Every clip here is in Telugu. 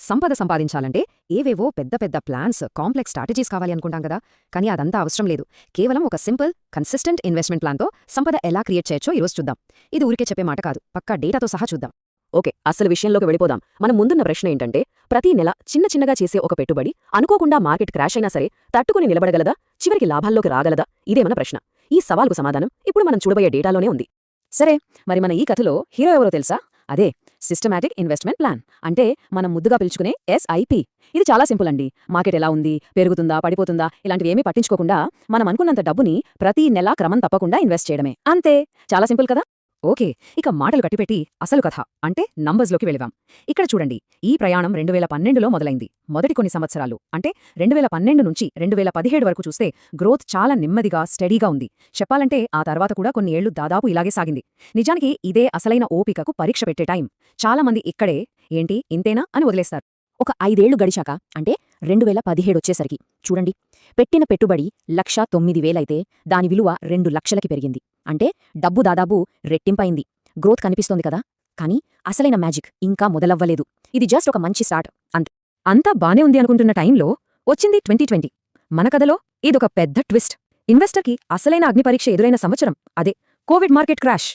సంపద సంపాదించాలంటే ఏవేవో పెద్ద పెద్ద ప్లాన్స్, కాంప్లెక్స్ స్ట్రాటజీస్ కావాలి అనుకుంటాం కదా. కానీ అదంతా అవసరం లేదు. కేవలం ఒక సింపుల్, కన్సిస్టెంట్ ఇన్వెస్ట్మెంట్ ప్లాన్తో సంపద ఎలా క్రియేట్ చేయొచ్చో ఈరోజు చూద్దాం. ఇది ఊరికే చెప్పే మాట కాదు, పక్కా డేటాతో సహా చూద్దాం. ఓకే, అసలు విషయంలోకి వెళ్ళిపోదాం. మనం ముందున్న ప్రశ్న ఏంటంటే, ప్రతి నెల చిన్న చిన్నగా చేసే ఒక పెట్టుబడి అనుకోకుండా మార్కెట్ క్రాష్ అయినా సరే తట్టుకుని నిలబడగలదా? చివరికి లాభాల్లోకి రాగలదా? ఇదే మన ప్రశ్న. ఈ సవాల్కు సమాధానం ఇప్పుడు మనం చూడబోయే డేటాలోనే ఉంది. సరే, మరి మన ఈ కథలో హీరో ఎవరో తెలుసా? అదే సిస్టమాటిక్ ఇన్వెస్ట్మెంట్ ప్లాన్, అంటే మనం ముద్దుగా పిలుచుకునే SIP. ఇది చాలా సింపుల్ అండి. మార్కెట్ ఎలా ఉంది, పెరుగుతుందా, పడిపోతుందా, ఇలాంటివేమీ పట్టించుకోకుండా మనం అనుకున్నంత డబ్బుని ప్రతి నెలా క్రమం తప్పకుండా ఇన్వెస్ట్ చేయడమే. అంతే, చాలా సింపుల్ కదా. ఓకే, ఇక మాటలు కట్టిపెట్టి అసలు కథ అంటే నంబర్స్లోకి వెళదాం. ఇక్కడ చూడండి, ఈ ప్రయాణం 2012లో మొదలైంది. మొదటి కొన్ని సంవత్సరాలు అంటే 2012 నుంచి 2017 వరకు చూస్తే గ్రోత్ చాలా నెమ్మదిగా, స్టడీగా ఉంది. చెప్పాలంటే ఆ తర్వాత కూడా కొన్ని ఏళ్లు దాదాపు ఇలాగే సాగింది. నిజానికి ఇదే అసలైన ఓపికకు పరీక్ష పెట్టే టైం. చాలామంది ఇక్కడే ఏంటి ఇంతేనా అని వదిలేస్తారు. ఒక 5 ఏళ్లు గడిచాక, అంటే 2017 వచ్చేసరికి చూడండి, పెట్టిన పెట్టుబడి 1,09,000 అయితే దాని విలువ 2 లక్షలకి పెరిగింది. అంటే డబ్బు దాదాపు రెట్టింపైంది. గ్రోత్ కనిపిస్తోంది కదా. కానీ అసలైన మ్యాజిక్ ఇంకా మొదలవ్వలేదు. ఇది జస్ట్ ఒక మంచి స్టార్ట్ అంతే. అంతా బానే ఉంది అనుకుంటున్న టైంలో వచ్చింది 2020. మన కథలో ఇదొక పెద్ద ట్విస్ట్. ఇన్వెస్టర్కి అసలైన అగ్నిపరీక్ష ఎదురైన సంవత్సరం అదే కోవిడ్ మార్కెట్ క్రాష్.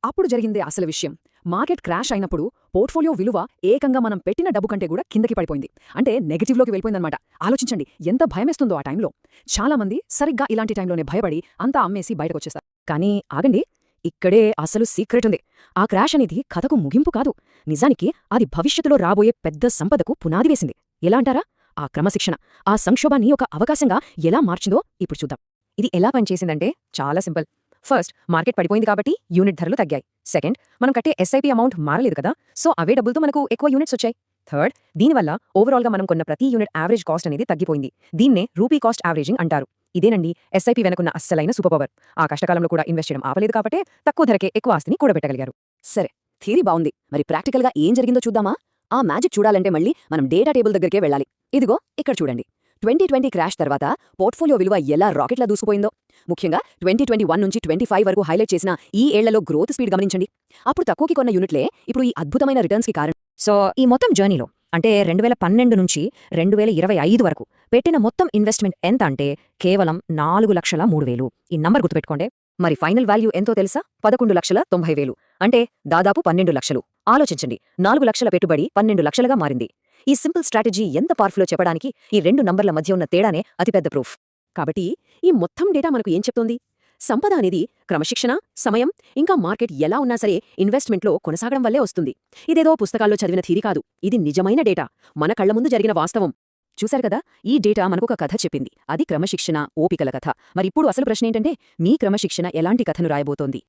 అప్పుడు జరిగిందే అసలు విషయం. మార్కెట్ క్రాష్ అయినప్పుడు పోర్ట్ఫోలియో విలువ ఏకంగా మనం పెట్టిన డబ్బు కంటే కూడా కిందకి పడిపోయింది. అంటే నెగటివ్లోకి వెళ్ళిపోయిందన్నమాట. ఆలోచించండి, ఎంత భయమేస్తుందో ఆ టైంలో. చాలామంది సరిగ్గా ఇలాంటి టైంలోనే భయపడి అంతా అమ్మేసి బయటకొచ్చేస్తారు. కానీ ఆగండి, ఇక్కడే అసలు సీక్రెట్ ఉంది. ఆ క్రాష్ అనేది కథకు ముగింపు కాదు. నిజానికి అది భవిష్యత్తులో రాబోయే పెద్ద సంపదకు పునాది వేసింది. ఎలా అంటారా? ఆ క్రమశిక్షణ ఆ సంక్షోభాన్ని ఒక అవకాశంగా ఎలా మార్చిందో ఇప్పుడు చూద్దాం. ఇది ఎలా పనిచేసిందంటే చాలా సింపుల్. ఫస్ట్, మార్కెట్ పడిపోయింది కాబట్టి యూనిట్ ధరలు తగ్గాయి. సెకండ్, మనం కట్టే SIP అమౌంట్ మారలేదు కదా, సో అవే డబ్బులతో మనకు ఎక్కువ యూనిట్స్ వచ్చాయి. థర్డ్, దీనివల్ల ఓవరాల్గా మనం కొన్న ప్రతి యూనిట్ యావరేజ్ కాస్ట్ అనేది తగ్గిపోయింది. దీన్నే రూపీ కాస్ట్ యావరేజింగ్ అంటారు. ఇదేనండి SIP వెనుకున్న అస్సలైన సూపర్ పవర్. ఆ కష్టకాలంలో కూడా ఇన్వెస్ట్ చేయడం ఆపలేదు కాబట్టి తక్కువ ధరకే ఎక్కువ ఆస్తిని కూడబెట్టగలిగారు. సరే, థియరీ బావుంది. మరి ప్రాక్టికల్గా ఏం జరిగిందో చూద్దామా? ఆ మ్యాజిక్ చూడాలంటే మళ్ళీ మనం డేటా టేబుల్ దగ్గరికే వెళ్ళాలి. ఇదిగో ఇక్కడ చూడండి, 2020 క్రాష్ తర్వాత పోర్ట్ఫోలియో విలువ ఎలా రాకెట్లా దూసుకుపోయిందో. ముఖ్యంగా 2021 నుంచి 25 వరకు హైలైట్ చేసిన ఈ ఏళ్లలో గ్రోత్ స్పీడ్ గమనించండి. అప్పుడు తక్కువకి కొన్న యూనిట్లే ఇప్పుడు ఈ అద్భుతమైన రిటర్న్స్కి కారణం. సో ఈ మొత్తం జర్నీలో అంటే 2012 నుంచి 2025 వరకు పెట్టిన మొత్తం ఇన్వెస్ట్మెంట్ ఎంత అంటే కేవలం 4,03,000. ఈ నంబర్ గుర్తుపెట్టుకోండి. మరి ఫైనల్ వాల్యూ ఎంతో తెలుసా? 11,90,000. అంటే దాదాపు 12 లక్షలు. ఆలోచించండి, 4 లక్షల పెట్టుబడి 12 లక్షలుగా మారింది. ఈ సింపుల్ స్ట్రాటజీ ఎంత పవర్ఫుల్లో చెప్పడానికి ఈ 2 నంబర్ల మధ్య ఉన్న తేడానే అతిపెద్ద ప్రూఫ్. కాబట్టి ఈ మొత్తం డేటా మనకు ఏం చెప్తోంది? సంపద అనేది క్రమశిక్షణ, సమయం, ఇంకా మార్కెట్ ఎలా ఉన్నా సరే ఇన్వెస్ట్మెంట్లో కొనసాగడం వల్లే వస్తుంది. ఇదేదో పుస్తకాల్లో చదివిన థీరీ కాదు, ఇది నిజమైన డేటా, మన కళ్ల ముందు జరిగిన వాస్తవం. చూశారు కదా, ఈ డేటా మనకొక కథ చెప్పింది. అది క్రమశిక్షణ, ఓపికల కథ. మరిప్పుడు అసలు ప్రశ్న ఏంటంటే, మీ క్రమశిక్షణ ఎలాంటి కథను రాయబోతోంది?